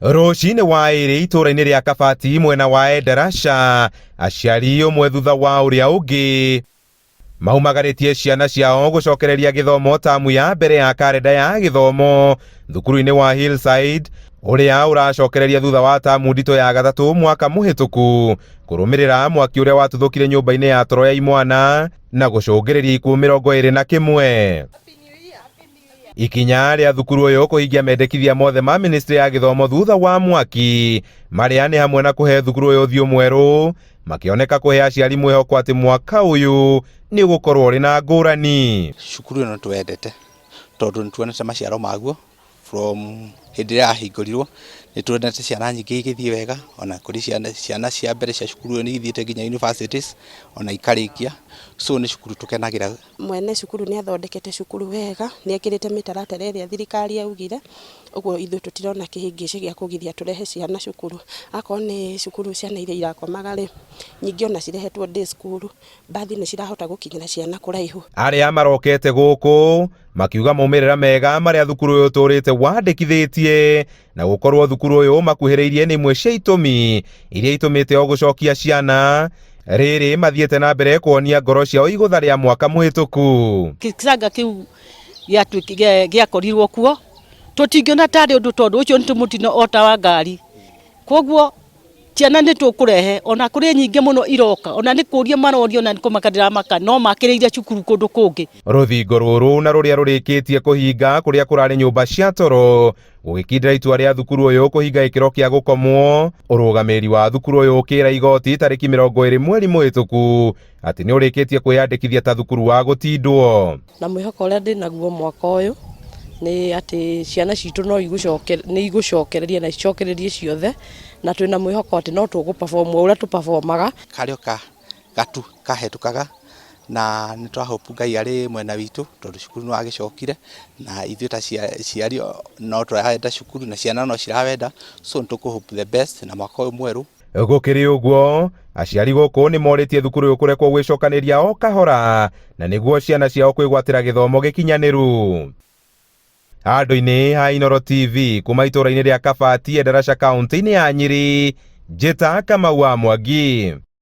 Rũcinĩ wa ĩrĩ itũra-inĩ rĩa Kabati mwena wa Endarasha, aciari ũmwe thutha wa ũrĩa ũngĩ maumagarĩtie ciana ciao gũcokereria gĩthomo tamu ya mbere ya karenda ya gĩthomo thukuru-inĩ wa Hillside ũrĩa ũracokereria thutha wa tamu nditũ ya gatatũ mwaka mũhĩtũku kũrũmĩrĩra mwaki ũrĩa watuthũkire nyũmba-inĩ ya toro ya imwana na gũcũngĩrĩria ikuũ 21. Ikinya rĩa thukuru ũyũ kũhingia mendekithia mothe ma ministry ya gĩthomo thutha wa mwaki marĩa nĩ hamwe na kũhe thukuru ũyũ ũthiũ mwerũ, makĩoneka kũhe aciari mwĩhoko atĩ mwaka ũyũ nĩ ũgũkorwo ũrĩ na ngũrani. Cukuru ĩno twendete tondũ nĩ tuonete maciaro maguo from hĩndĩ ĩrĩa yahingũrirwo. Nĩ tuonete ciana nyingĩ igĩthiĩ wega, ona kũrĩ ciana cia mbere cia cukuru ĩyo nĩ ithiĩte nginya universities ona ikarĩkia, so nĩ cukuru tũkenagĩra. Mwene cukuru nĩ athondekete cukuru wega, nĩ ekĩrĩte mĩtaratara ĩrĩa thirikari yaugire, ũguo ithuĩ tũtirona kĩhĩngĩca gĩa kũgiria tũrehe ciana cukuru. Akorwo nĩ cukuru ciana iria irakomaga rĩ, nyingĩ ona cirehetwo day school, bathi nĩ cirahota gũkinyĩra ciana kũraihu. Arĩa marokete gũkũ makiuga maumĩrĩra mega marĩa thukuru ũyũ tũrĩte wandĩkithĩtie na gũkorwo thukuru ũyũ makuhĩrĩirie nĩ imwe cia itũmi iria itũmĩte o gũcokia ciana rĩrĩ mathiĩte na mbere kuonia ngoro ciao igũtha rĩa mwaka mũhĩtũku. Kĩcanga kĩu gĩakorirwo kuo tũtingĩona tarĩ ũndũ tondũ ũcio nĩ mũtino ota wa ngari, koguo ciana nĩ tũkũrehe ona kũrĩ nyingĩ mũno iroka, ona nĩ kũria marorio na nĩ kũmakadĩra maka no makĩrĩire cukuru kũndũ kũngĩ. Rũthingo rũrũ na rũrĩa rũrĩkĩtie kũhinga kũrĩa kũrarĩ nyũmba cia toro gũgĩkindĩra itua rĩa thukuru ũyũ kũhinga gĩkĩro kĩa gũkomwo, ũrũgamĩrĩri wa thukuru ũyũ ũkĩra igoti tarĩki 20 mweri mũhĩtũku atĩ nĩ ũrĩkĩtie kwĩyandĩkithia ta thukuru wa gũtindwo. Na mwĩhoko ũrĩa ndĩnaguo mwaka ũyũ nĩ atĩ ciana citũ nĩ igũcokereria na icokererie ciothe, na twĩna mwĩhoko atĩ no tũgũ-perform ũrĩa tũ-performaga. Karĩo gatu kahĩtũkaga na nĩ twahopu Ngai arĩ mwena witũ tondũ cukuru nĩ wagĩcokire na ithuĩ ta ciari no tũrahenda cukuru na ciana no cirawenda, so nĩ tũkũhope the best na mwaka ũyũ mwerũ. Gũkĩrĩ ũguo, aciari gũkũ nĩ morĩtie thukuru ũyũ kũrekwo gwĩcokanĩria o kahora na nĩguo ciana ciao kwĩgwatĩra gĩthomo gĩkinyanĩru. Handũ-inĩ ha Inooro TV kuma itũra-inĩ rĩa Kabati, Endarasha, kaunti-inĩ ya Nyĩrĩ, njĩta Kamau wa Mwangi.